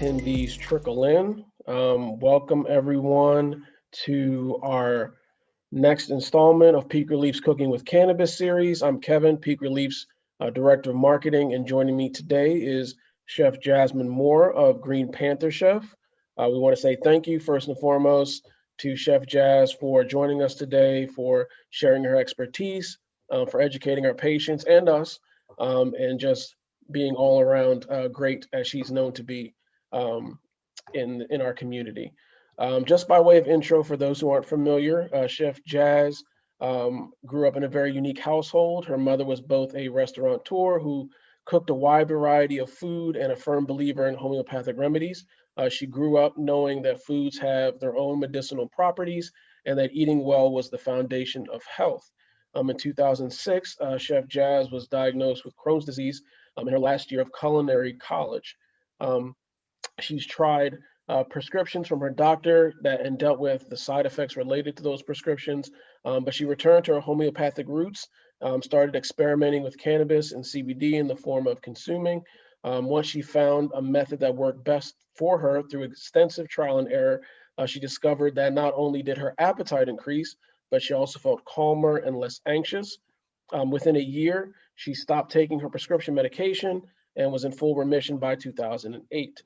attendees trickle in. Welcome everyone to our next installment of Peake ReLeaf's Cooking with Cannabis series. I'm Kevin, Peake ReLeaf's Director of Marketing, and joining me today is Chef Jazmine Moore of Green Panther Chef. We want to say thank you first and foremost to Chef Jazz for joining us today, for sharing her expertise, for educating our patients and us, and just being all around great as she's known to be in our community. Just by way of intro, for those who aren't familiar, Chef Jazz grew up in a very unique household. Her mother was both a restaurateur who cooked a wide variety of food and a firm believer in homeopathic remedies. She grew up knowing that foods have their own medicinal properties and that eating well was the foundation of health. In 2006, Chef Jazz was diagnosed with Crohn's disease in her last year of Culinary College. She's tried prescriptions from her doctor and dealt with the side effects related to those prescriptions, but she returned to her homeopathic roots, started experimenting with cannabis and CBD in the form of consuming. Once she found a method that worked best for her through extensive trial and error, she discovered that not only did her appetite increase, but she also felt calmer and less anxious. Within a year, she stopped taking her prescription medication and was in full remission by 2008.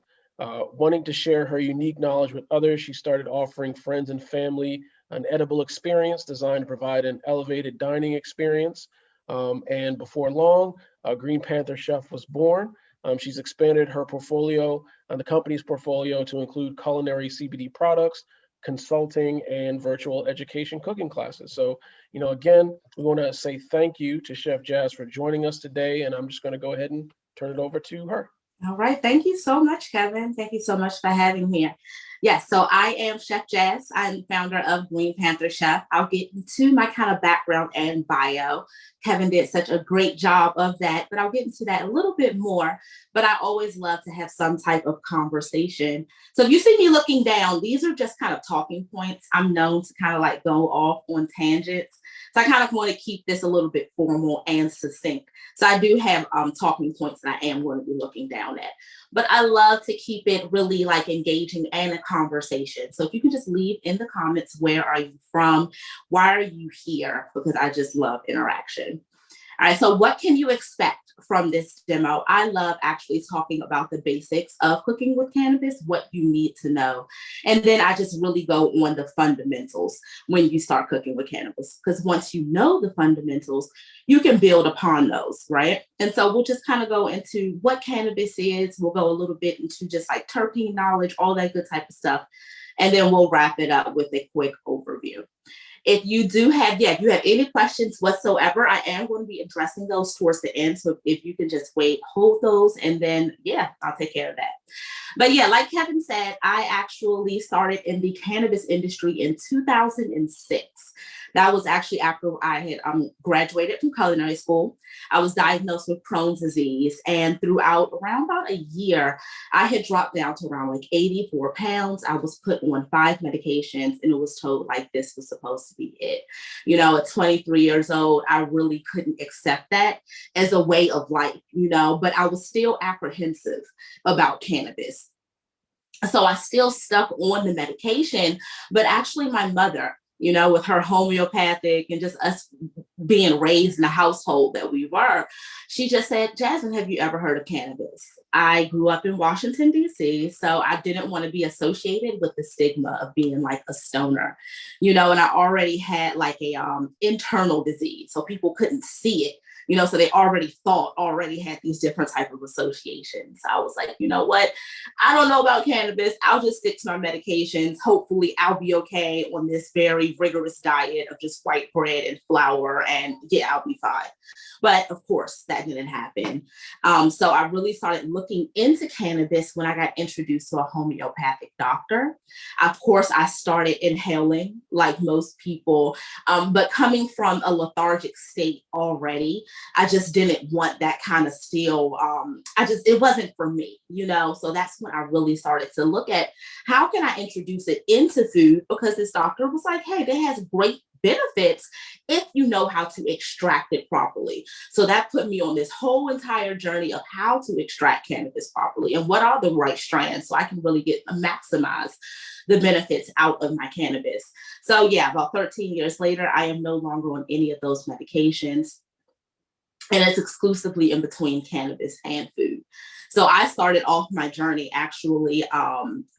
Wanting to share her unique knowledge with others, she started offering friends and family an edible experience designed to provide an elevated dining experience. And before long, Green Panther Chef was born. She's expanded her portfolio, the company's portfolio, to include culinary CBD products, consulting, and virtual education cooking classes. So, again, we want to say thank you to Chef Jazz for joining us today, and I'm just going to go ahead and turn it over to her. All right. Thank you so much, Kevin. Thank you so much for having me here. Yes, so I am Chef Jazz. I'm founder of Green Panther Chef. I'll get into my kind of background and bio. Kevin did such a great job of that, but I'll get into that a little bit more. But I always love to have some type of conversation. So if you see me looking down, these are just kind of talking points. I'm known to kind of like go off on tangents. So I kind of want to keep this a little bit formal and succinct. So I do have talking points that I am going to be looking down at. But I love to keep it really like engaging and a conversation. So if you can just leave in the comments, where are you from? Why are you here? Because I just love interaction. All right, so what can you expect from this demo? I love actually talking about the basics of cooking with cannabis, what you need to know. And then I just really go on the fundamentals when you start cooking with cannabis, because once you know the fundamentals, you can build upon those, right? And so we'll just kind of go into what cannabis is. We'll go a little bit into just like terpene knowledge, all that good type of stuff. And then we'll wrap it up with a quick overview. If you do have, if you have any questions whatsoever, I am going to be addressing those towards the end. So if you can just wait, hold those, and then, I'll take care of that. But like Kevin said, I actually started in the cannabis industry in 2006. That was actually after I had graduated from culinary school. I was diagnosed with Crohn's disease. And throughout around about a year, I had dropped down to around like 84 pounds. I was put on 5 medications, and it was told like this was supposed to be it. At 23 years old, I really couldn't accept that as a way of life, but I was still apprehensive about cannabis. So I still stuck on the medication, but actually my mother, with her homeopathic and just us being raised in the household that we were, she just said, Jazmine, have you ever heard of cannabis? I grew up in Washington, D.C., so I didn't want to be associated with the stigma of being like a stoner, and I already had like a internal disease, so people couldn't see it. So they already had these different type of associations. So I was like, you know what? I don't know about cannabis. I'll just stick to my medications. Hopefully I'll be okay on this very rigorous diet of just white bread and flour, and I'll be fine. But of course that didn't happen. So I really started looking into cannabis when I got introduced to a homeopathic doctor. Of course, I started inhaling like most people, but coming from a lethargic state already, I just didn't want that kind of still, it wasn't for me, So that's when I really started to look at how can I introduce it into food, because this doctor was like, hey, that has great benefits if you know how to extract it properly. So that put me on this whole entire journey of how to extract cannabis properly and what are the right strands so I can really maximize the benefits out of my cannabis. So yeah, about 13 years later, I am no longer on any of those medications. And it's exclusively in between cannabis and food. So I started off my journey actually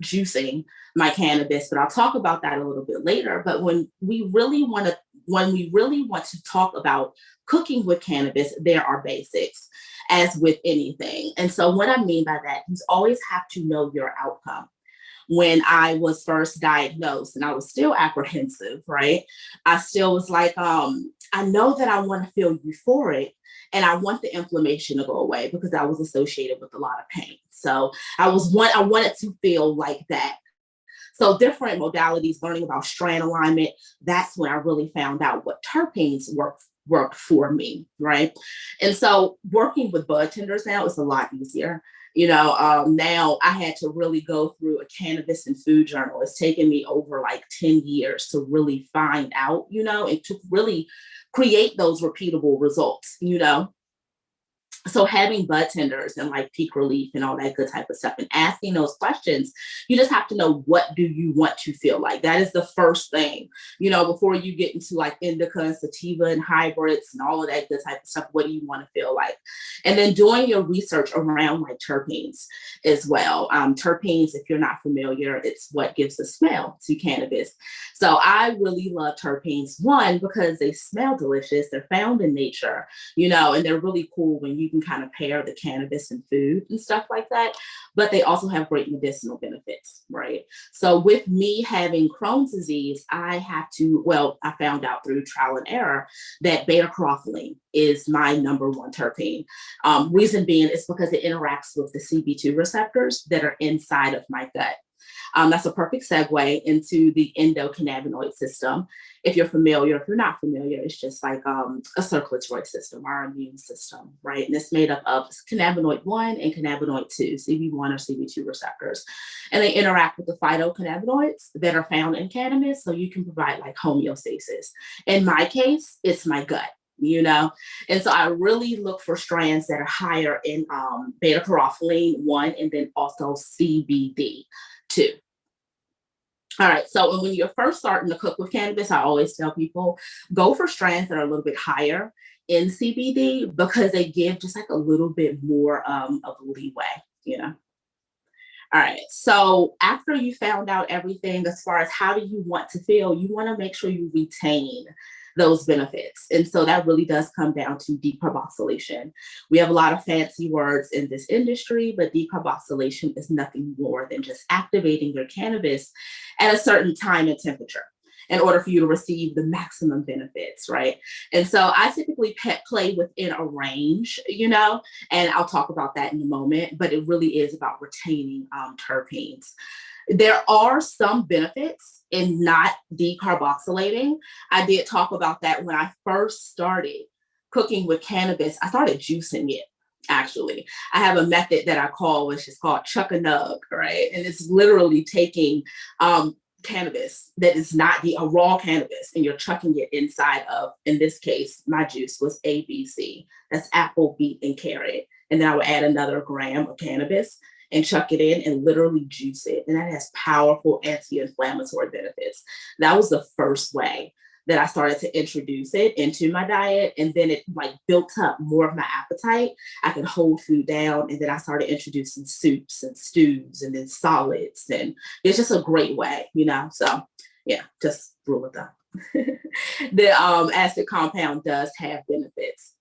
juicing my cannabis, but I'll talk about that a little bit later. But when we really want to talk about cooking with cannabis, there are basics, as with anything. And so what I mean by that, you always have to know your outcome. When I was first diagnosed and I was still apprehensive, right? I still was like, I know that I want to feel euphoric and I want the inflammation to go away because I was associated with a lot of pain. So I wanted to feel like that. So different modalities, learning about strand alignment, that's when I really found out what terpenes worked for me, right? And so working with bud tenders now is a lot easier. Now I had to really go through a cannabis and food journal. It's taken me over like 10 years to really find out, and to really create those repeatable results, So having bud tenders and like Peake ReLeaf and all that good type of stuff and asking those questions, you just have to know, what do you want to feel like? That is the first thing, before you get into like indica and sativa and hybrids and all of that good type of stuff. What do you want to feel like? And then doing your research around like terpenes as well. Terpenes, if you're not familiar, it's what gives the smell to cannabis. So I really love terpenes, one, because they smell delicious. They're found in nature, and they're really cool when you can kind of pair the cannabis and food and stuff like that, but they also have great medicinal benefits, right? So with me having Crohn's disease, I found out through trial and error that beta-carophylline is my number one terpene. Reason being is because it interacts with the CB2 receptors that are inside of my gut. That's a perfect segue into the endocannabinoid system. If you're familiar, if you're not familiar, it's just like a circulatory system, our immune system, right? And it's made up of cannabinoid 1 and cannabinoid 2, CB1 or CB2 receptors. And they interact with the phytocannabinoids that are found in cannabis, so you can provide like homeostasis. In my case, it's my gut. And so I really look for strands that are higher in beta-carophylline 1 and then also CBD 2. All right, so when you're first starting to cook with cannabis, I always tell people, go for strands that are a little bit higher in CBD because they give just like a little bit more of leeway, All right, so after you found out everything as far as how do you want to feel, you want to make sure you retain those benefits. And so that really does come down to decarboxylation. We have a lot of fancy words in this industry, but decarboxylation is nothing more than just activating your cannabis at a certain time and temperature in order for you to receive the maximum benefits, right? And so I typically play within a range, and I'll talk about that in a moment, but it really is about retaining terpenes. There are some benefits in not decarboxylating. I did talk about that when I first started cooking with cannabis. I started juicing it, actually. I have a method that I call, which is called chuck a nug, right? And it's literally taking cannabis that is not a raw cannabis, and you're chucking it inside of, in this case, my juice was ABC. That's apple, beet, and carrot. And then I would add another gram of cannabis and chuck it in and literally juice it. And that has powerful anti-inflammatory benefits. That was the first way that I started to introduce it into my diet. And then it like built up more of my appetite. I could hold food down. And then I started introducing soups and stews and then solids. And it's just a great way, So yeah, just rule of thumb. The acid compound does have benefits.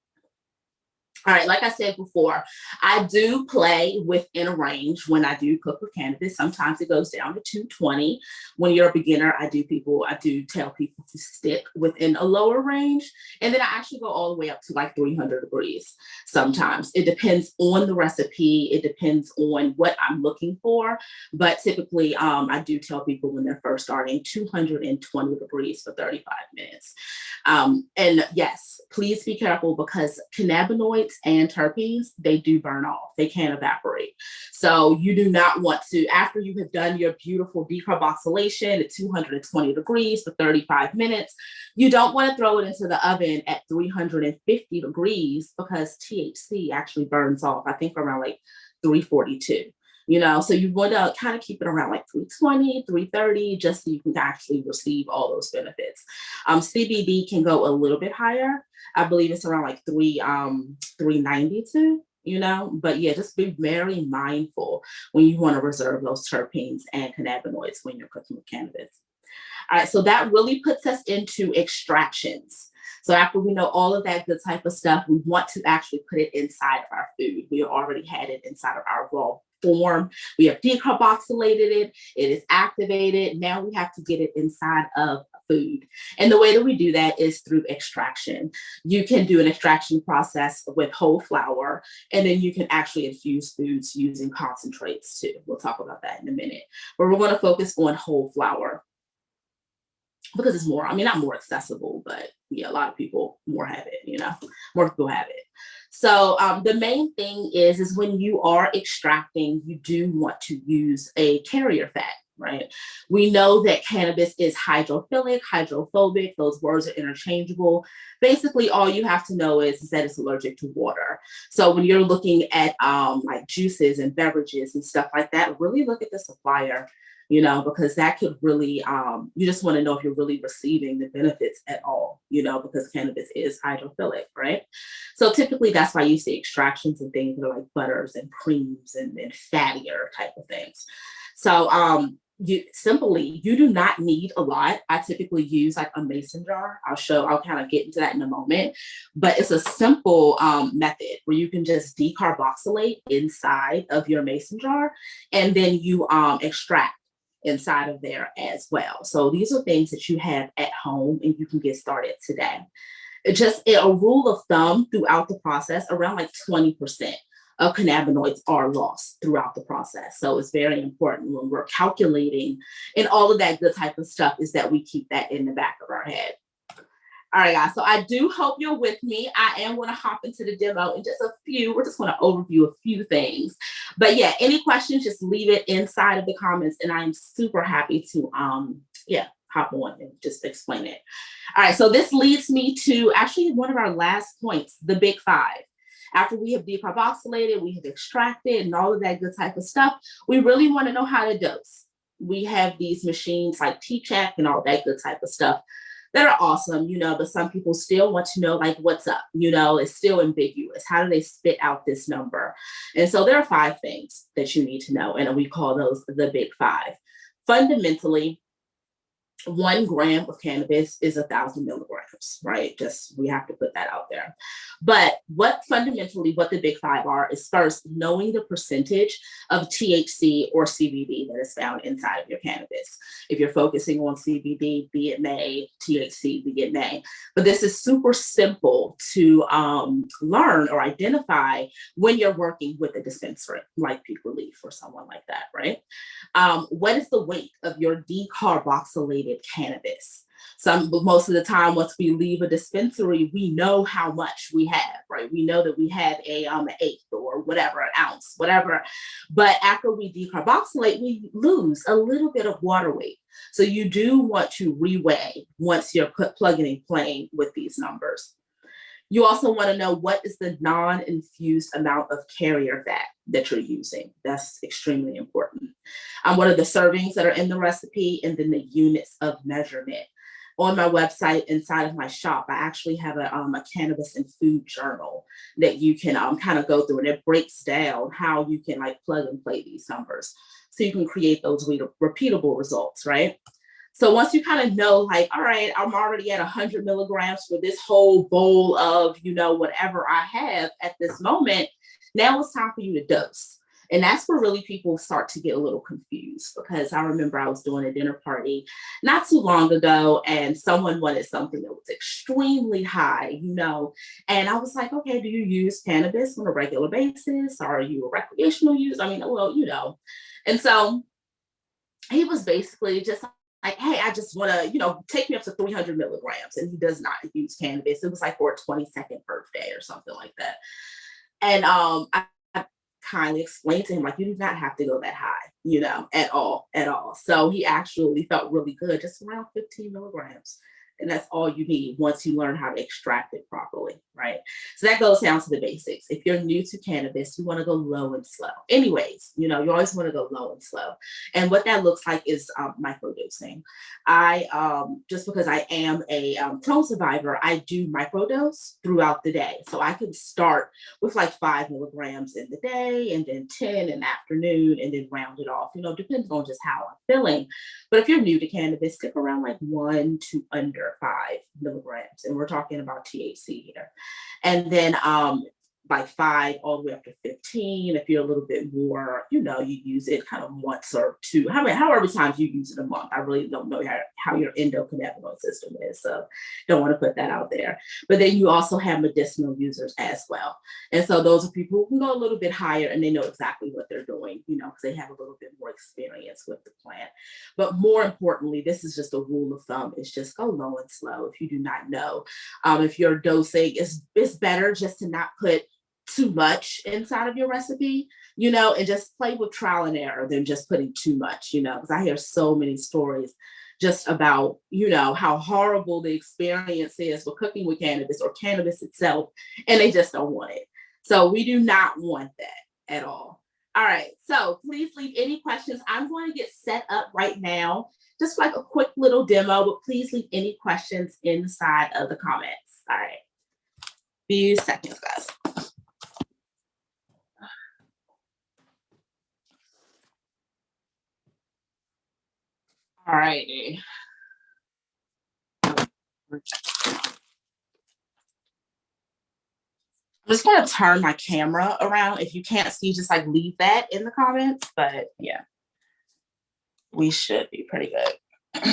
All right, like I said before, I do play within a range when I do cook with cannabis. Sometimes it goes down to 220. When you're a beginner, I do tell people to stick within a lower range. And then I actually go all the way up to like 300 degrees sometimes. It depends on the recipe. It depends on what I'm looking for. But typically, I do tell people when they're first starting 220 degrees for 35 minutes. And yes, please be careful because cannabinoids and terpenes, they do burn off. They can't evaporate. So you do not want to, after you have done your beautiful decarboxylation at 220 degrees for 35 minutes, you don't want to throw it into the oven at 350 degrees because THC actually burns off, I think around like 342. So you want to kind of keep it around like 320, 330, just so you can actually receive all those benefits. CBD can go a little bit higher. I believe it's around like 392, but yeah, just be very mindful when you want to reserve those terpenes and cannabinoids when you're cooking with cannabis. All right, so that really puts us into extractions. So after we know all of that good type of stuff, we want to actually put it inside of our food. We already had it inside of our raw form. We have decarboxylated it. It is activated. Now we have to get it inside of food. And the way that we do that is through extraction. You can do an extraction process with whole flour, and then you can actually infuse foods using concentrates too. We'll talk about that in a minute. But we're going to focus on whole flour because it's not more accessible, but yeah, a lot of people more have it, more people have it. So the main thing is when you are extracting, you do want to use a carrier fat, right? We know that cannabis is hydrophilic, hydrophobic. Those words are interchangeable. Basically, all you have to know is that it's allergic to water. So when you're looking at like juices and beverages and stuff like that, really look at the supplier, because that could really, you just want to know if you're really receiving the benefits at all, because cannabis is hydrophilic, right? So typically that's why you see extractions and things that are like butters and creams and fattier type of things. So you do not need a lot. I typically use like a mason jar. I'll kind of get into that in a moment, but it's a simple method where you can just decarboxylate inside of your mason jar, and then you extract inside of there as well. So these are things that you have at home and you can get started today. Just a rule of thumb throughout the process, around like 20% of cannabinoids are lost throughout the process. So it's very important when we're calculating and all of that good type of stuff is that we keep that in the back of our head. All right, guys, so I do hope you're with me. I am going to hop into the demo in just a few. We're just going to overview a few things. But yeah, any questions, just leave it inside of the comments, and I'm super happy to, hop on and just explain it. All right, so this leads me to actually one of our last points, the big five. After we have decarboxylated, we have extracted and all of that good type of stuff, we really want to know how to dose. We have these machines like T-Check and all that good type of stuff that are awesome, but some people still want to know like what's up, it's still ambiguous. How do they spit out this number? And so there are 5 things that you need to know, and we call those the big 5. Fundamentally, 1 gram of cannabis is 1,000 milligrams, right? Just, we have to put that out there. But what the big 5 are is first knowing the percentage of THC or CBD that is found inside of your cannabis. If you're focusing on CBD, be it may, THC, be it may. But this is super simple to learn or identify when you're working with a dispensary like Peake ReLeaf or someone like that, right? What is the weight of your decarboxylated cannabis? Most of the time, once we leave a dispensary, we know how much we have, right? We know that we have an eighth or whatever, an ounce, whatever. But after we decarboxylate, we lose a little bit of water weight. So you do want to reweigh once you're plugging and playing with these numbers. You also want to know what is the non-infused amount of carrier fat that you're using. That's extremely important. What are the servings that are in the recipe, and then the units of measurement. On my website, inside of my shop, I actually have a cannabis and food journal that you can kind of go through, and it breaks down how you can like plug and play these numbers so you can create those repeatable results, right? So once you kind of know, like, all right, I'm already at 100 milligrams for this whole bowl of, whatever I have at this moment, now it's time for you to dose. And that's where really people start to get a little confused, because I remember I was doing a dinner party not too long ago and someone wanted something that was extremely high, and I was like, okay, do you use cannabis on a regular basis? Are you a recreational user? I mean, well. And so he was basically just like, hey, I just want to, take me up to 300 milligrams. And he does not use cannabis. It was like for a 22nd birthday or something like that. And I kindly explained to him, like, you do not have to go that high, at all. So he actually felt really good, just around 15 milligrams. And that's all you need once you learn how to extract it properly, right? So that goes down to the basics. If you're new to cannabis, you want to go low and slow. Anyways, you always want to go low and slow. And what that looks like is microdosing. Just because I am a Crohn survivor, I do microdose throughout the day. So I can start with like 5 milligrams in the day, and then 10 in the afternoon, and then round it off, depends on just how I'm feeling. But if you're new to cannabis, stick around like 1 to under 5 milligrams. And we're talking about THC here. And then like 5 all the way up to 15. If you're a little bit more, you use it kind of once or two, however times you use it a month. I really don't know how your endocannabinoid system is, so don't want to put that out there. But then you also have medicinal users as well. And so those are people who can go a little bit higher, and they know exactly what they're doing, because they have a little bit more experience with the plant. But more importantly, this is just a rule of thumb, is just go low and slow. If you do not know, if you're dosing, it's better just to not put too much inside of your recipe, and just play with trial and error than just putting too much, because I hear so many stories just about, how horrible the experience is with cooking with cannabis or cannabis itself, and they just don't want it. So we do not want that at all. All right, so please leave any questions. I'm going to get set up right now, just like a quick little demo, but please leave any questions inside of the comments. All right, few seconds, guys. All righty. I'm just going to turn my camera around. If you can't see, just like leave that in the comments. But yeah, we should be pretty good. All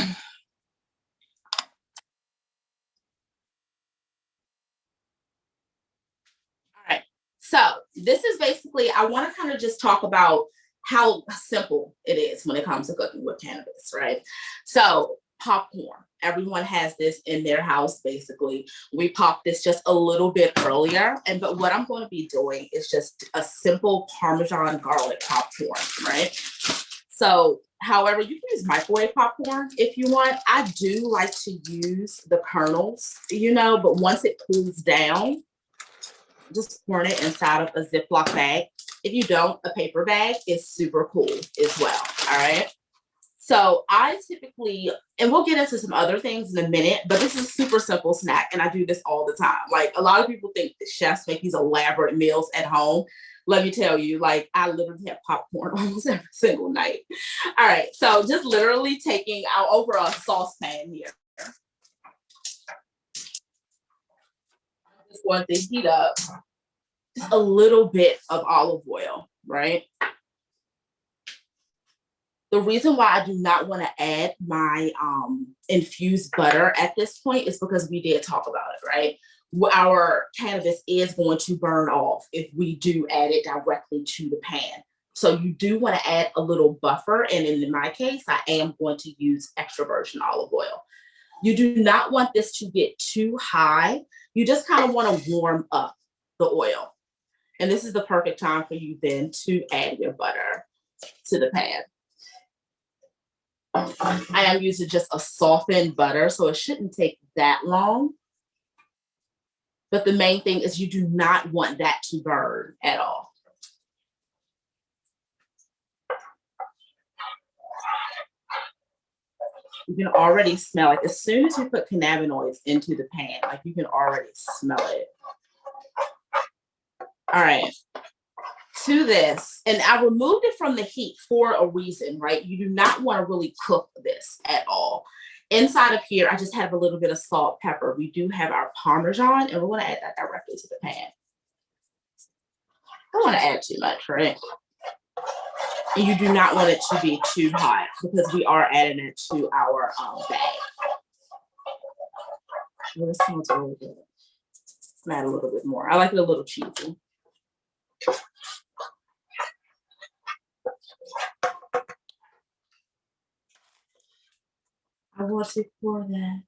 right. So this is basically, I want to kind of just talk about how simple it is when it comes to cooking with cannabis, right? So popcorn, everyone has this in their house. Basically, we pop this just a little bit earlier, but what I'm going to be doing is just a simple Parmesan garlic popcorn, right? So however, you can use microwave popcorn if you want. I do like to use the kernels, but once it cools down, just pour it inside of a Ziploc bag. If you don't, a paper bag is super cool as well. All right. So I typically, and we'll get into some other things in a minute, but this is a super simple snack, and I do this all the time. Like, a lot of people think that chefs make these elaborate meals at home. Let me tell you, like, I literally have popcorn almost every single night. All right. So just literally taking out over a saucepan here. I just want to heat up just a little bit of olive oil, right? The reason why I do not want to add my infused butter at this point is because we did talk about it, right? Our cannabis is going to burn off if we do add it directly to the pan. So you do want to add a little buffer. And in my case, I am going to use extra virgin olive oil. You do not want this to get too high. You just kind of want to warm up the oil. And this is the perfect time for you then to add your butter to the pan. I am using just a softened butter, so it shouldn't take that long. But the main thing is you do not want that to burn at all. You can already smell, like, as soon as you put cannabinoids into the pan, like, you can already smell it. All right. to this, and I removed it from the heat for a reason, right? You do not want to really cook this at all. Inside of here, I just have a little bit of salt, pepper. We do have our Parmesan, and we're going to add that directly to the pan. I don't want to add too much, right? And you do not want it to be too hot because we are adding it to our bag. Well, this smells really good. Add a little bit more. I like it a little cheesy. I want to pour that.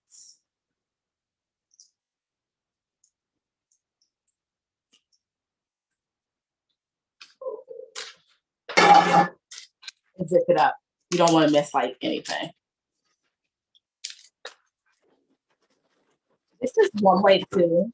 And zip it up. You don't want to miss like anything. This is one way to.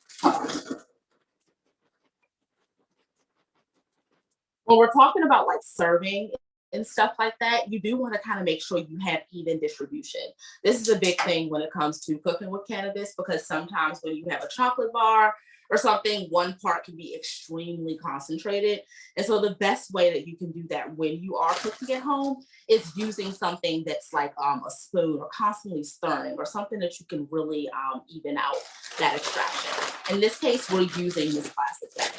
When we're talking about like serving and stuff like that, you do want to kind of make sure you have even distribution. This is a big thing when it comes to cooking with cannabis, because sometimes when you have a chocolate bar or something, one part can be extremely concentrated. And so the best way that you can do that when you are cooking at home is using something that's like a spoon, or constantly stirring, or something that you can really even out that extraction. In this case, we're using this plastic bag.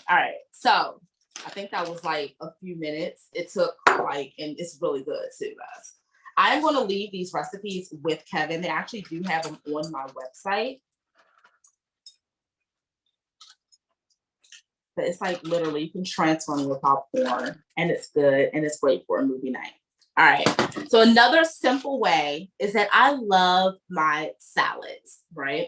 All right, so I think that was like a few minutes. It took like, and it's really good too, guys. I'm going to leave these recipes with Kevin. They actually do have them on my website. But it's like literally you can transform your popcorn, and it's good, and it's great for a movie night. All right, so another simple way is that I love my salads, right?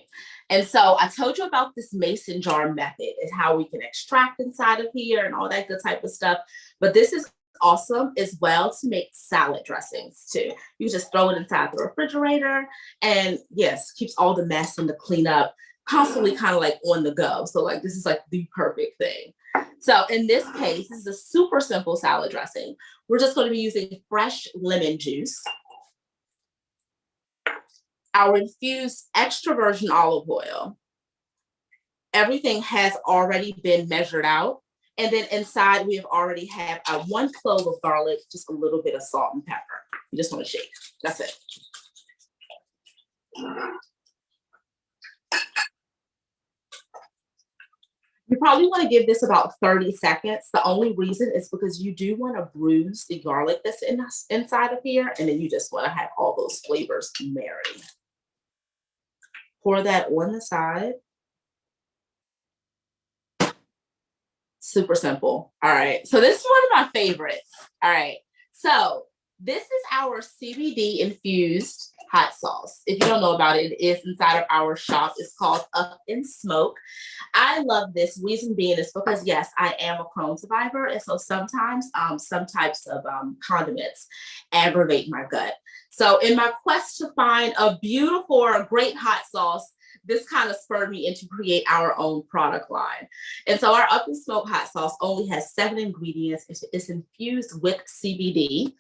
And so I told you about this mason jar method and how we can extract inside of here and all that good type of stuff. But this is awesome as well to make salad dressings too. You just throw it inside the refrigerator, and yes, keeps all the mess and the cleanup constantly kind of like on the go. So like this is like the perfect thing. So in this case, this is a super simple salad dressing. We're just going to be using fresh lemon juice, our infused extra virgin olive oil. Everything has already been measured out. And then inside, we have already have a 1 clove of garlic, just a little bit of salt and pepper. You just want to shake. That's it. You probably want to give this about 30 seconds. The only reason is because you do want to bruise the garlic that's inside of here, and then you just want to have all those flavors marry. Pour that on the side. Super simple. All right, so this is one of my favorites. All right, so this is our CBD infused hot sauce. If you don't know about it, it is inside of our shop. It's called Up in Smoke. I love this. Reason being is because, yes, I am a Crohn survivor. And so sometimes some types of condiments aggravate my gut. So in my quest to find a beautiful or a great hot sauce, this kind of spurred me into create our own product line. And so our Up in Smoke hot sauce only has 7 ingredients. It's infused with CBD.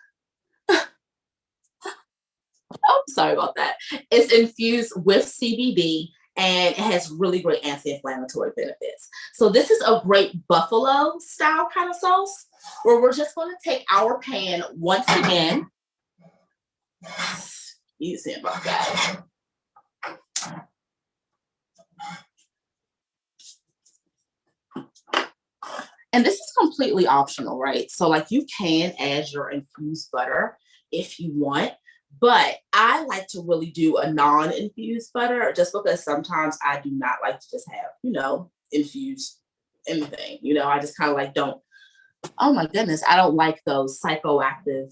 Oh, sorry about that. It's infused with CBD, and it has really great anti-inflammatory benefits. So this is a great buffalo style kind of sauce where we're just going to take our pan once again. Easy about that. And this is completely optional, right? So like you can add your infused butter if you want. But I like to really do a non-infused butter just because sometimes I do not like to just have, infused anything. I just kind of like don't, oh my goodness, I don't like those psychoactive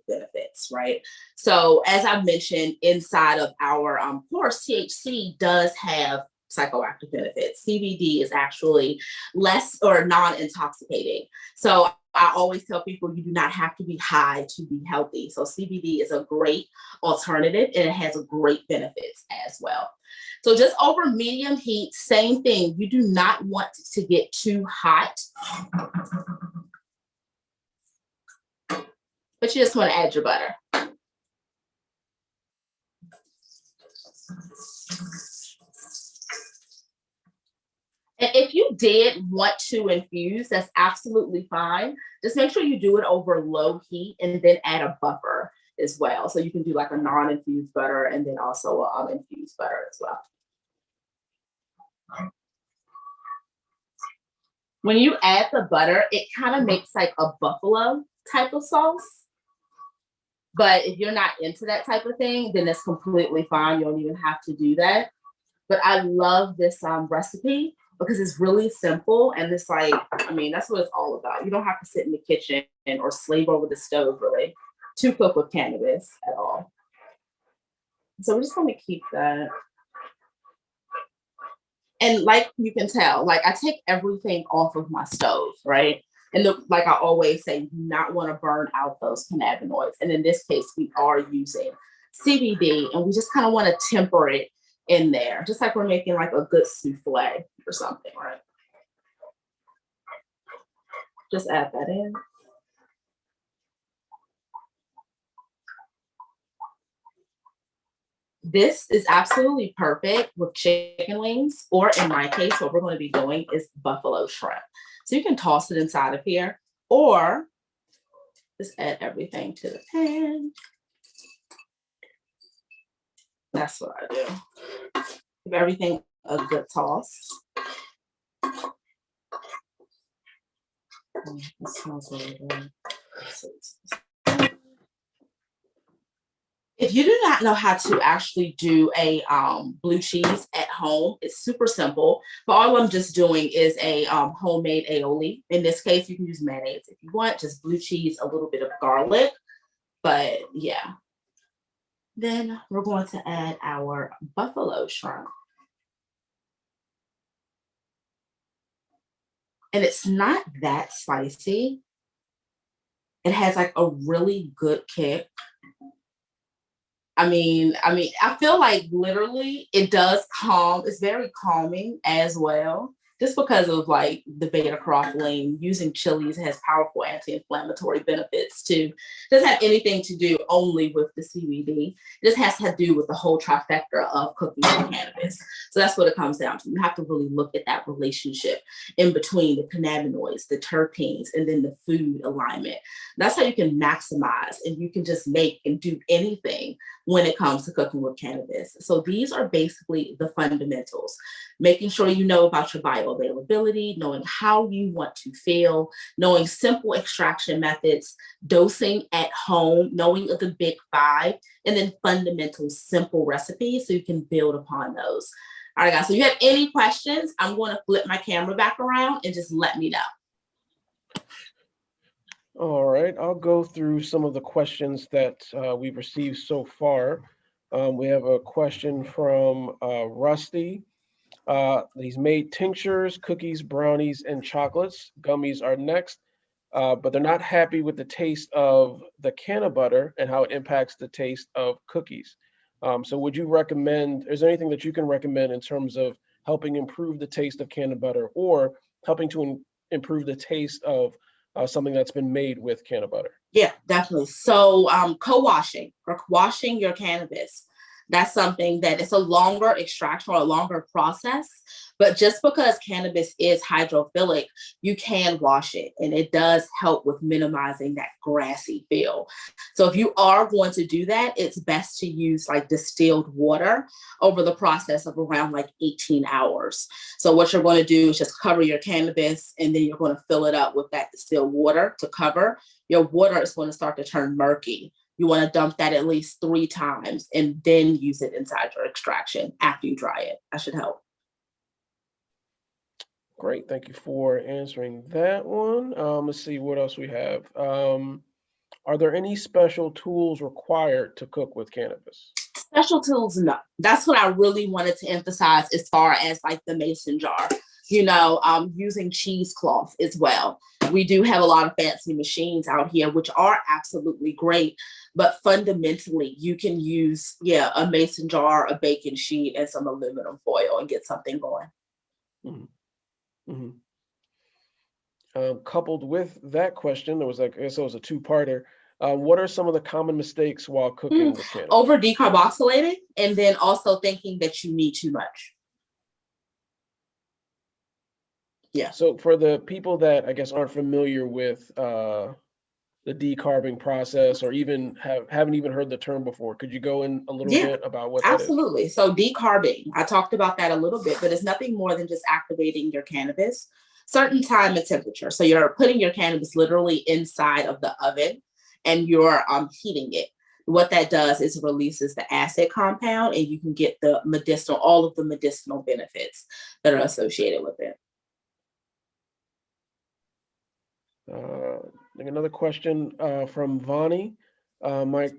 benefits, right? So as I mentioned, inside of our, of course, THC does have psychoactive benefits. CBD is actually less or non-intoxicating. So I always tell people you do not have to be high to be healthy. So CBD is a great alternative, and it has great benefits as well. So just over medium heat, same thing. You do not want to get too hot, but you just want to add your butter. did want to infuse, that's absolutely fine. Just make sure you do it over low heat and then add a buffer as well. So you can do like a non-infused butter and then also a infused butter as well. When you add the butter, it kind of makes like a buffalo type of sauce. But if you're not into that type of thing, then it's completely fine. You don't even have to do that. But I love this recipe because it's really simple. And it's like, I mean, that's what it's all about. You don't have to sit in the kitchen or slave over the stove really to cook with cannabis at all. So we're just going to keep that. And like you can tell, like I take everything off of my stove, right? And like I always say, you do not want to burn out those cannabinoids. And in this case, we are using CBD and we just kind of want to temper it in there, just like we're making like a good souffle or something, right? Just add that in. This is absolutely perfect with chicken wings, or in my case, what we're going to be doing is buffalo shrimp. So you can toss it inside of here, or just add everything to the pan. That's what I do. Give everything a good toss. It smells really good. If you do not know how to actually do a blue cheese at home, it's super simple. But all I'm just doing is a homemade aioli. In this case, you can use mayonnaise if you want, just blue cheese, a little bit of garlic. But yeah. Then we're going to add our buffalo shrimp. And it's not that spicy. It has like a really good kick. I mean, I feel like literally it does calm. It's very calming as well, just because of like the beta-carotene. Using chilies has powerful anti-inflammatory benefits too. Doesn't have anything to do only with the CBD. It just has to do with the whole trifecta of cooking with cannabis. So that's what it comes down to. You have to really look at that relationship in between the cannabinoids, the terpenes, and then the food alignment. That's how you can maximize, and you can just make and do anything when it comes to cooking with cannabis. So these are basically the fundamentals. Making sure you know about your bioavailability, knowing how you want to feel, knowing simple extraction methods, dosing at home, knowing of the big five, and then fundamental simple recipes so you can build upon those. All right, guys, so if you have any questions, I'm going to flip my camera back around and just let me know. All right, I'll go through some of the questions that we've received so far. We have a question from Rusty. He's made tinctures, cookies, brownies, and chocolates. Gummies are next, but they're not happy with the taste of the canna butter and how it impacts the taste of cookies. So would you recommend, is there anything that you can recommend in terms of helping improve the taste of canna butter or helping to improve the taste of something that's been made with canna butter? Yeah, definitely. So co-washing or washing your cannabis, that's something that it's a longer extraction or a longer process. But just because cannabis is hydrophilic, you can wash it, and it does help with minimizing that grassy feel. So if you are going to do that, it's best to use like distilled water over the process of around like 18 hours. So what you're going to do is just cover your cannabis, and then you're going to fill it up with that distilled water to cover. Your water is going to start to turn murky. You want to dump that at least 3 times and then use it inside your extraction after you dry it. That should help. Great, thank you for answering that one. Let's see what else we have. Are there any special tools required to cook with cannabis? Special tools, no. That's what I really wanted to emphasize as far as like the mason jar, using cheesecloth as well. We do have a lot of fancy machines out here, which are absolutely great, but fundamentally you can use, a mason jar, a baking sheet, and some aluminum foil and get something going. Mm-hmm. Mm-hmm. Coupled with that question, I guess it was a two-parter. What are some of the common mistakes while cooking with cannabis? Over decarboxylating, and then also thinking that you need too much. Yeah. So for the people that I guess aren't familiar with the decarbing process, or even haven't even heard the term before, could you go in a little Yeah, bit about what that is? absolutely. So decarbing, I talked about that a little bit, but it's nothing more than just activating your cannabis certain time and temperature. So you're putting your cannabis literally inside of the oven and you're heating it. What that does is releases the acid compound and you can get the medicinal, all of the medicinal benefits that are associated with it. Another question from Vani. My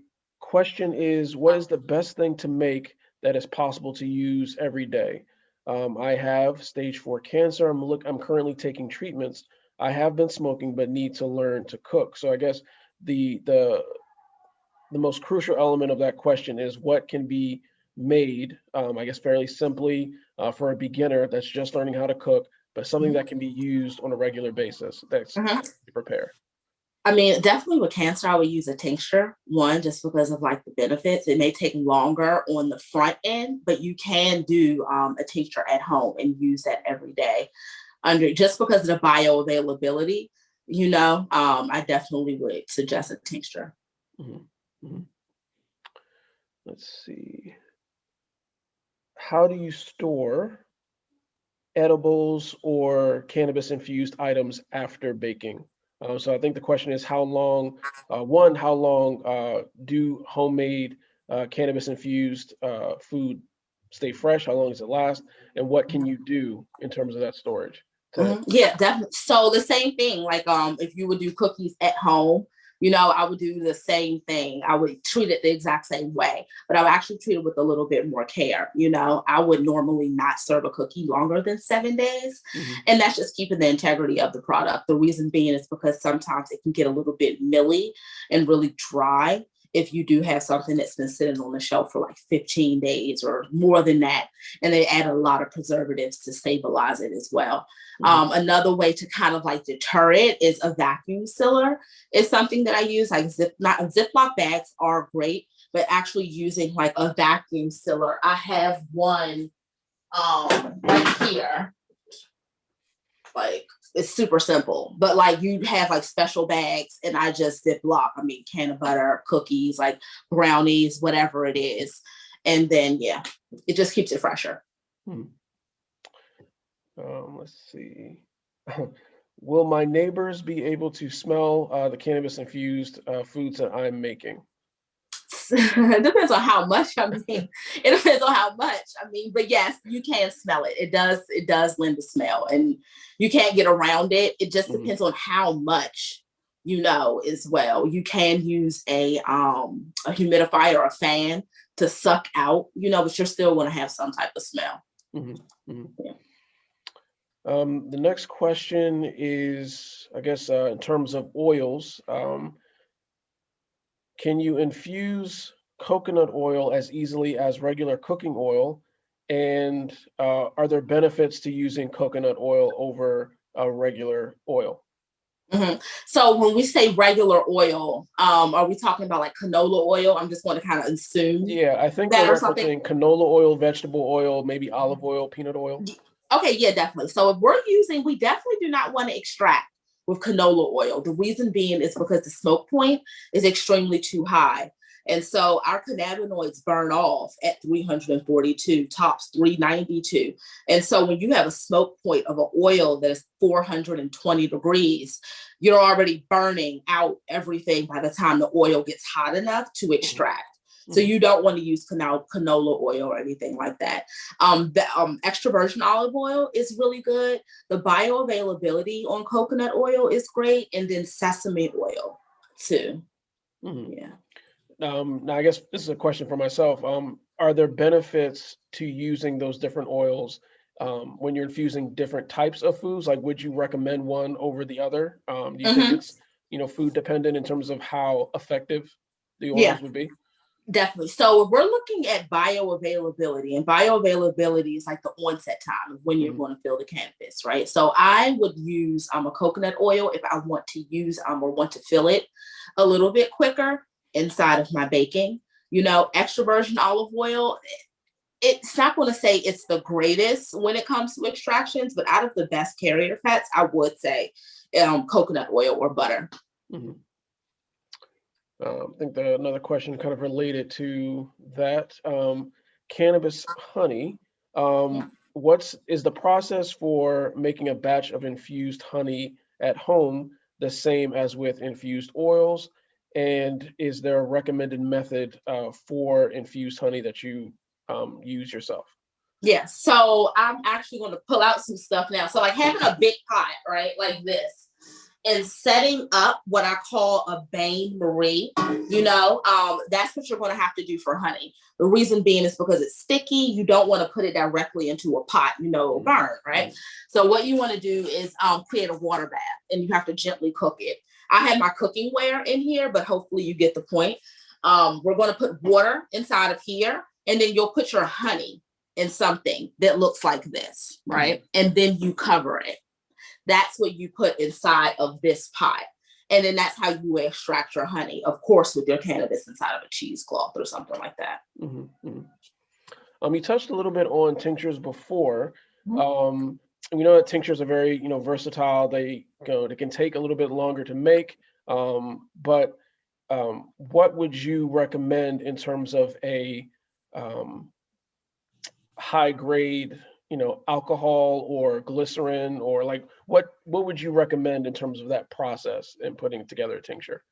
question is, what is the best thing to make that is possible to use every day? I have stage 4 cancer. I'm currently taking treatments. I have been smoking, but need to learn to cook. So I guess the most crucial element of that question is what can be made, I guess fairly simply, for a beginner that's just learning how to cook, but something that can be used on a regular basis that's Mhm. to prepare. I mean, definitely with cancer, I would use a tincture. One, just because of like the benefits. It may take longer on the front end, but you can do a tincture at home and use that every day. Under just because of the bioavailability, I definitely would suggest a tincture. Mhm, mhm. Let's see. How do you store edibles or cannabis infused items after baking? So I think the question is how long, how long do homemade cannabis infused food stay fresh? How long does it last? And what can you do in terms of that storage? To Yeah, definitely. So the same thing, like if you would do cookies at home, I would do the same thing. I would treat it the exact same way, but I would actually treat it with a little bit more care. I would normally not serve a cookie longer than 7 days. Mhm, And that's just keeping the integrity of the product. The reason being is because sometimes it can get a little bit milly and really dry if you do have something that's been sitting on the shelf for like 15 days or more than that. And they add a lot of preservatives to stabilize it as well. mhm, Another way to kind of like deter it is a vacuum sealer. Is something that I use. Like not Ziploc bags are great, but actually using like a vacuum sealer. I have one right here. Like it's super simple, but like you have like special bags, and I just Ziploc. I mean, can of butter, cookies, like brownies, whatever it is, and then yeah, it just keeps it fresher. mhm. Let's see. Will my neighbors be able to smell the cannabis infused foods that I'm making? It depends on how much. I mean, it depends on how much. I mean, but yes, you can smell it. It does lend a smell, and you can't get around it. It just Mhm, depends on how much as well. You can use a humidifier or a fan to suck out, but you're still going to have some type of smell. mhm, mhm. Yeah. The next question is, I guess, in terms of oils, can you infuse coconut oil as easily as regular cooking oil? And are there benefits to using coconut oil over a regular oil? Mhm. So when we say regular oil, are we talking about like canola oil? I'm just going to kind of assume Yeah, I think they're that or something. referencing canola oil, vegetable oil, maybe olive oil, peanut oil. Okay, yeah, definitely. So if we definitely do not want to extract with canola oil. The reason being is because the smoke point is extremely too high. And so our cannabinoids burn off at 342, tops 392. And so when you have a smoke point of an oil that is 420 degrees, you're already burning out everything by the time the oil gets hot enough to Mhm, extract. So mhm, you don't want to use canola oil or anything like that. The extra virgin olive oil is really good. The bioavailability on coconut oil is great, and then sesame oil too. mhm. Yeah. Now, I guess this is a question for myself. Are there benefits to using those different oils when you're infusing different types of foods? Like, would you recommend one over the other? Do you think Hmm. it's, food dependent in terms of how effective the Yeah, oils would be? definitely. So if we're looking at bioavailability, and bioavailability is like the onset time of when you're Hmm. going to fill the cannabis, right? So I would use a coconut oil if I want to use or want to fill it a little bit quicker inside of my baking. Extra virgin olive oil, it's not going to say it's the greatest when it comes to extractions, but out of the best carrier fats, I would say coconut oil or butter. Mm-hmm. I think another question kind of related to that, cannabis honey. What is the process for making a batch of infused honey at home the same as with infused oils? And is there a recommended method for infused honey that you use yourself? Yeah, so I'm actually going to pull out some stuff now. So like having a big pot, right, like this, and setting up what I call a bain marie, that's what you're going to have to do for honey. The reason being is because it's sticky. You don't want to put it directly into a pot, it'll burn, right? So what you want to do is create a water bath, and you have to gently cook it. I have my cooking ware in here, but hopefully you get the point. We're going to put water inside of here, and then you'll put your honey in something that looks like this, right? And then you cover it. That's what you put inside of this pot. And then that's how you extract your honey, of course, with your cannabis inside of a cheesecloth or something like that. You touched a little bit on tinctures before. We know that tinctures are very, versatile. They can take a little bit longer to make. But what would you recommend in terms of a high grade, alcohol or glycerin, or like what would you recommend in terms of that process in putting together a tincture?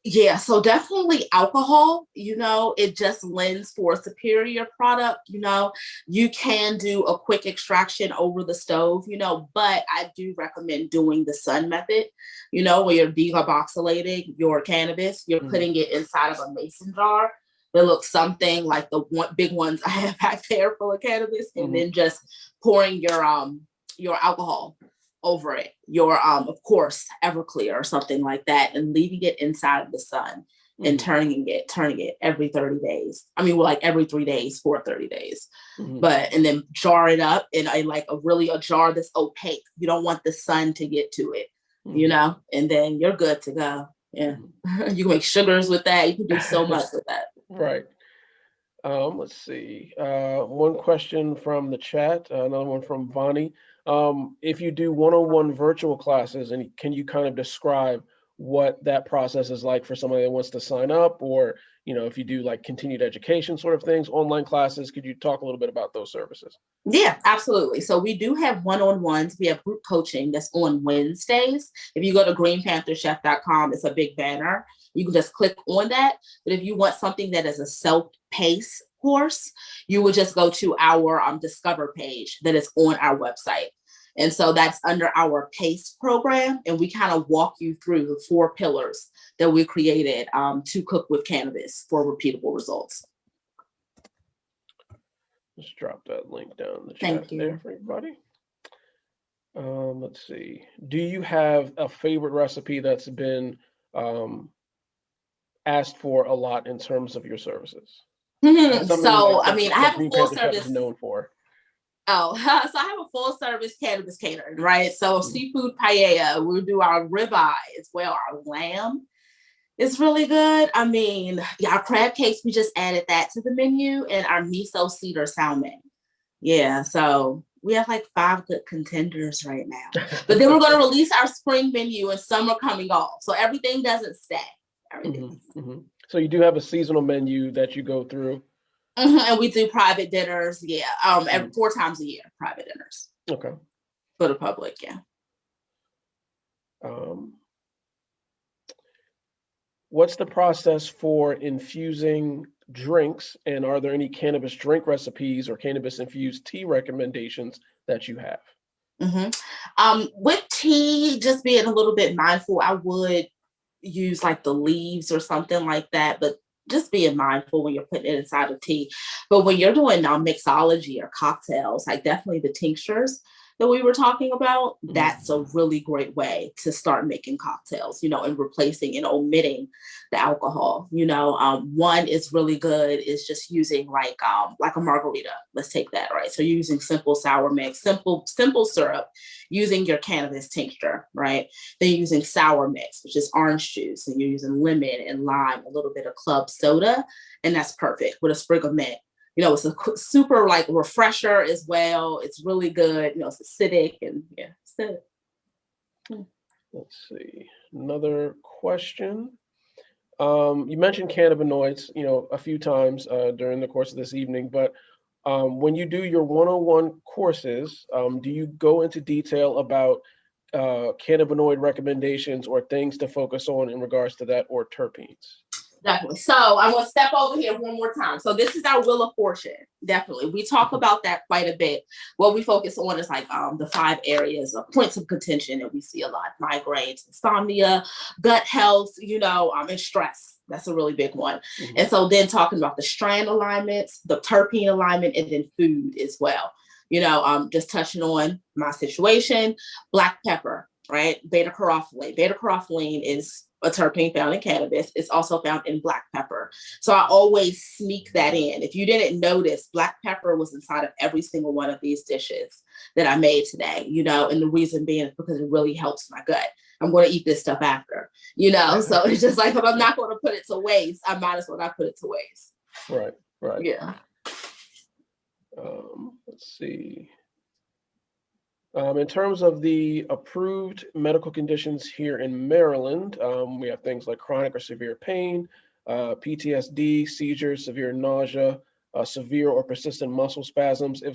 Yeah, so definitely alcohol, it just lends for a superior product. You can do a quick extraction over the stove, but I do recommend doing the sun method, where you're decarboxylating your cannabis, you're putting it inside of a mason jar that looks something like the big ones I have back there full of cannabis, and then just pouring your alcohol over it, your of course Everclear or something like that, and leaving it inside of the sun and turning it every 30 days. I mean, like every 3 days for 30 days. And then jar it up in a jar that's opaque. You don't want the sun to get to it, and then you're good to go. Yeah. You can make sugars with that. You can do so much with that. Right. Let's see. One question from the chat, another one from Vani. If you do one-on-one virtual classes, and can you kind of describe what that process is like for somebody that wants to sign up, or, if you do like continued education sort of things, online classes, could you talk a little bit about those services? Yeah, absolutely. So we do have one-on-ones. We have group coaching that's on Wednesdays. If you go to greenpantherchef.com, it's a big banner. You can just click on that. But if you want something that is a self-paced course, you would just go to our Discover page that is on our website. And so that's under our PACE program. And we kind of walk you through the 4 pillars that we created to cook with cannabis for repeatable results. Just drop that link down in the Thank chat you. there for everybody. Let's see. Do you have a favorite recipe that's been asked for a lot in terms of your services? So, I have Green a full Panther Chef service. is known for. Oh, so I have a full service cannabis catering, right? So seafood paella, we'll do our ribeye as well, our lamb. It's really good. Our crab cakes, we just added that to the menu, and our miso cedar salmon. Yeah, so we have like 5 good contenders right now. But then we're going to release our spring menu, and summer coming off. So everything doesn't stay. So you do have a seasonal menu that you go through. And we do private dinners. Yeah. Every 4 times a year, private dinners. Okay. For the public. Yeah. What's the process for infusing drinks, and are there any cannabis drink recipes or cannabis infused tea recommendations that you have? With tea, just being a little bit mindful, I would use like the leaves or something like that, but just being mindful when you're putting it inside of tea. But when you're doing mixology or cocktails, like definitely the tinctures that we were talking about, that's a really great way to start making cocktails, and replacing and omitting the alcohol. One is really good is just using like a margarita. Let's take that, right? So you're using simple sour mix, simple syrup, using your cannabis tincture, right? Then you're using sour mix, which is orange juice, and you're using lemon and lime, a little bit of club soda, and that's perfect with a sprig of mint. You know, it's a super like refresher as well. It's really good. You know, it's acidic and yeah, it's good. Let's see. Another question. You mentioned cannabinoids, a few times during the course of this evening, but when you do your 101 courses, do you go into detail about cannabinoid recommendations or things to focus on in regards to that, or terpenes? Definitely. So I'm going to step over here one more time. So this is our wheel of fortune. Definitely. We talk about that quite a bit. What we focus on is like the 5 areas of points of contention that we see a lot: migraines, insomnia, gut health, and stress. That's a really big one. Mm-hmm. And so then talking about the strand alignments, the terpene alignment, and then food as well. Just touching on my situation, black pepper, right? Beta-caryophyllene. Beta-caryophyllene is a terpene found in cannabis. It's also found in black pepper. So I always sneak that in. If you didn't notice, black pepper was inside of every single one of these dishes that I made today, and the reason being is because it really helps my gut. I'm going to eat this stuff after, so it's just like, if I'm not going to put it to waste, I might as well not put it to waste. Right. Yeah. Let's see. In terms of the approved medical conditions here in Maryland, we have things like chronic or severe pain, PTSD, seizures, severe nausea, severe or persistent muscle spasms. I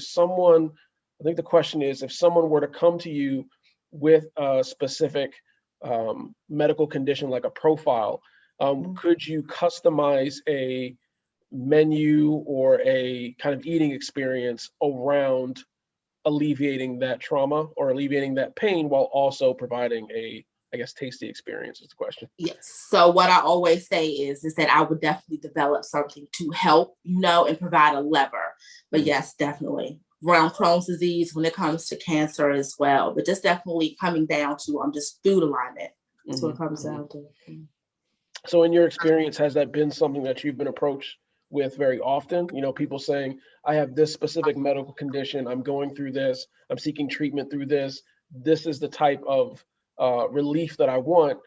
think the question is, if someone were to come to you with a specific medical condition, like a profile, could you customize a menu or a kind of eating experience around alleviating that trauma or alleviating that pain, while also providing a, tasty experience is the question? Yes. So what I always say is that I would definitely develop something to help, and provide a lever. But yes, definitely around Crohn's disease, when it comes to cancer as well, but just definitely coming down to just food alignment. That's what it comes down to. So in your experience, has that been something that you've been approached with very often? People saying, I have this specific medical condition, I'm going through this, I'm seeking treatment through this is the type of relief that I want.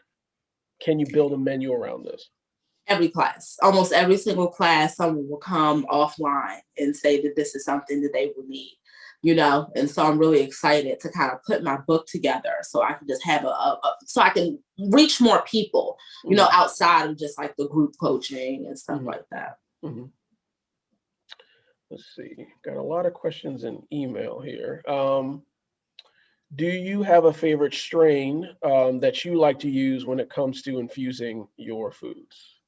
Can you build a menu around this? Every class, almost every single class, someone will come offline and say that this is something that they will need, and so I'm really excited to kind of put my book together so I can just have so I can reach more people, outside of just like the group coaching and stuff like that. Mm-hmm. Let's see, got a lot of questions in email here. Do you have a favorite strain that you like to use when it comes to infusing your foods?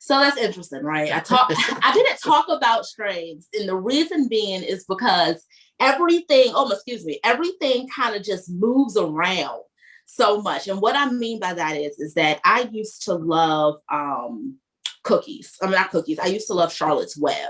So that's interesting, right? I didn't talk about strains, and the reason being is because everything kind of just moves around so much. And what I mean by that is that I used to love cookies. I mean, not cookies. I used to love Charlotte's Web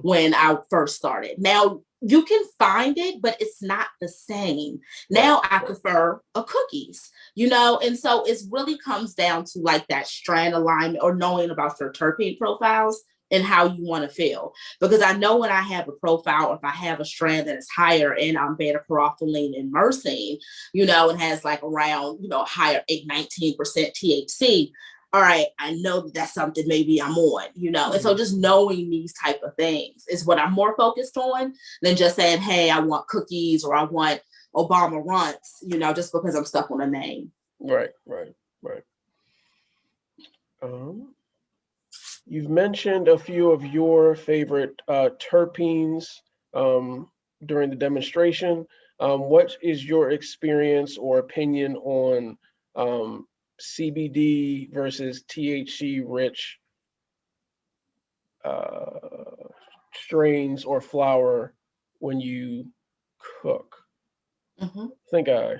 when I first started. Now, you can find it, but it's not the same. Now I prefer cookies, and so it really comes down to like that strand alignment or knowing about your terpene profiles and how you want to feel. Because I know when I have a profile, or if I have a strand that is higher in beta-caryophyllene and myrcene, and has like around, higher 19% THC, all right, I know that that's something maybe I'm on, and so just knowing these type of things is what I'm more focused on than just saying, hey, I want cookies or I want Obama Runts, just because I'm stuck on a name. Right. You've mentioned a few of your favorite terpenes during the demonstration. What is your experience or opinion on CBD versus THC-rich strains or flour when you cook? I think I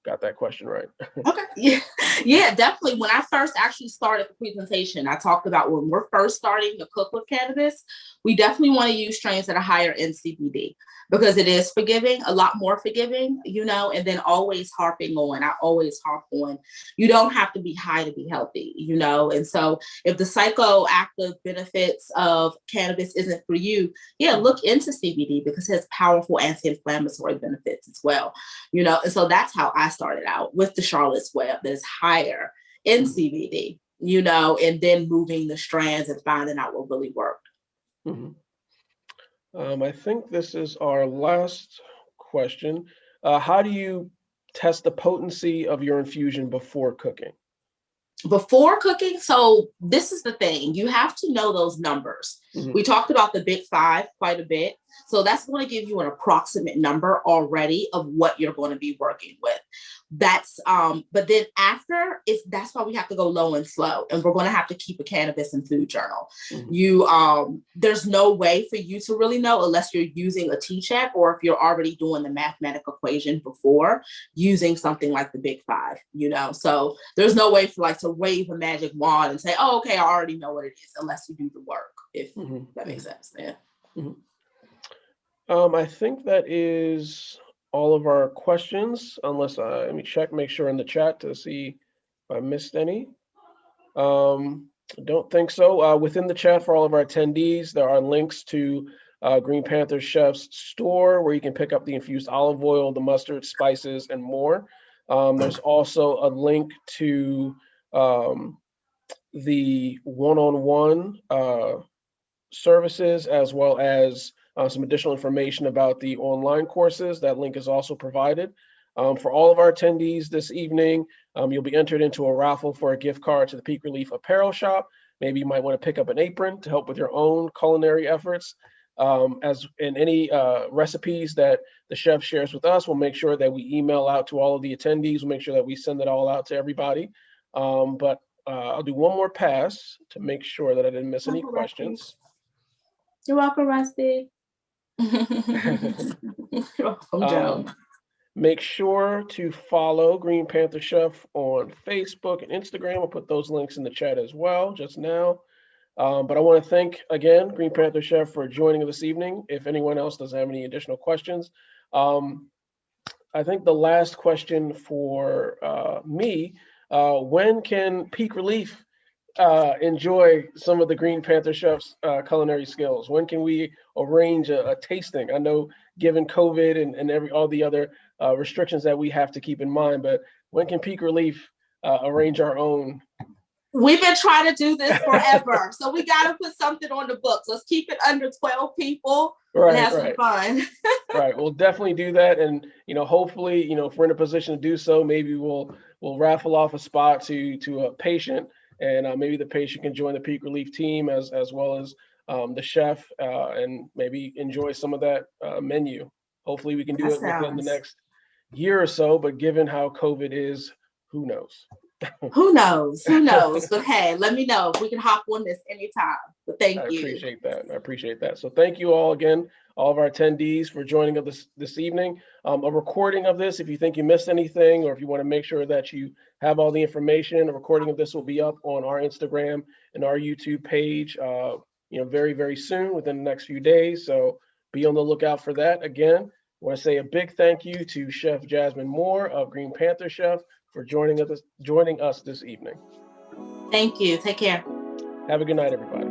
got that question right. Okay. Yeah, definitely. When I first actually started the presentation, I talked about when we're first starting to cook with cannabis, we definitely want to use strains that are higher in CBD because it is forgiving, a lot more forgiving, and then I always harp on, you don't have to be high to be healthy, and so if the psychoactive benefits of cannabis isn't for you, look into CBD because it has powerful anti-inflammatory benefits as well, and so that's how I started out with the Charlotte's Web that is higher in CBD, and then moving the strands and finding out what really worked. I think this is our last question. How do you test the potency of your infusion before cooking? Before cooking, so this is the thing, you have to know those numbers. Mhm. We talked about the big five quite a bit, so that's going to give you an approximate number already of what you're going to be working with. That's but then after, is that's why we have to go low and slow, and we're going to have to keep a cannabis and food journal. Mhm. You there's no way for you to really know unless you're using a T-check, or if you're already doing the mathematical equation before using something like the big five, so there's no way for like to wave a magic wand and say, oh, okay, I already know what it is, unless you do the work, if Mhm. that makes sense. Yeah. Mhm. I think that is all of our questions, unless let me check, make sure in the chat to see if I missed any. I don't think so. Within the chat for all of our attendees, there are links to Green Panther Chef's store where you can pick up the infused olive oil, the mustard, spices, and more. There's also a link to um, the one-on-one services, as well as some additional information about the online courses. That link is also provided. For all of our attendees this evening, you'll be entered into a raffle for a gift card to the Peake ReLeaf apparel shop. Maybe you might want to pick up an apron to help with your own culinary efforts. As in any recipes that the chef shares with us, we'll make sure that we email out to all of the attendees. We'll make sure that we send it all out to everybody. But I'll do one more pass to make sure that I didn't miss any questions. You're welcome, Rusty. You're welcome, Joe. Make sure to follow Green Panther Chef on Facebook and Instagram. I'll put those links in the chat as well just now. But I want to thank again Green Panther Chef for joining us this evening. If anyone else doesn't have any additional questions, I think the last question for me, when can Peake ReLeaf enjoy some of the Green Panther Chef's culinary skills? When can we arrange a tasting? I know, given COVID and all the other restrictions that we have to keep in mind, but when can Peake ReLeaf arrange our own? We've been trying to do this forever, so we got to put something on the books. Let's keep it under 12 people and have some fun. Right, we'll definitely do that, and hopefully, if we're in a position to do so, maybe we'll raffle off a spot to a patient, and maybe the patient can join the Peake ReLeaf team as well as the chef, and maybe enjoy some of that menu. Hopefully, we can do it within the next year or so. But given how COVID is, who knows? Who knows? Who knows? But hey, let me know if we can hop on this anytime. But thank you. I appreciate that. So thank you all again, all of our attendees, for joining us this evening. A recording of this, if you think you missed anything, or if you want to make sure that you have all the information, a recording of this will be up on our Instagram and our YouTube page, very, very soon, within the next few days. So be on the lookout for that. Again, I want to say a big thank you to Chef Jazmine Moore of Green Panther Chef for joining us this evening. Thank you. Take care. Have a good night, everybody.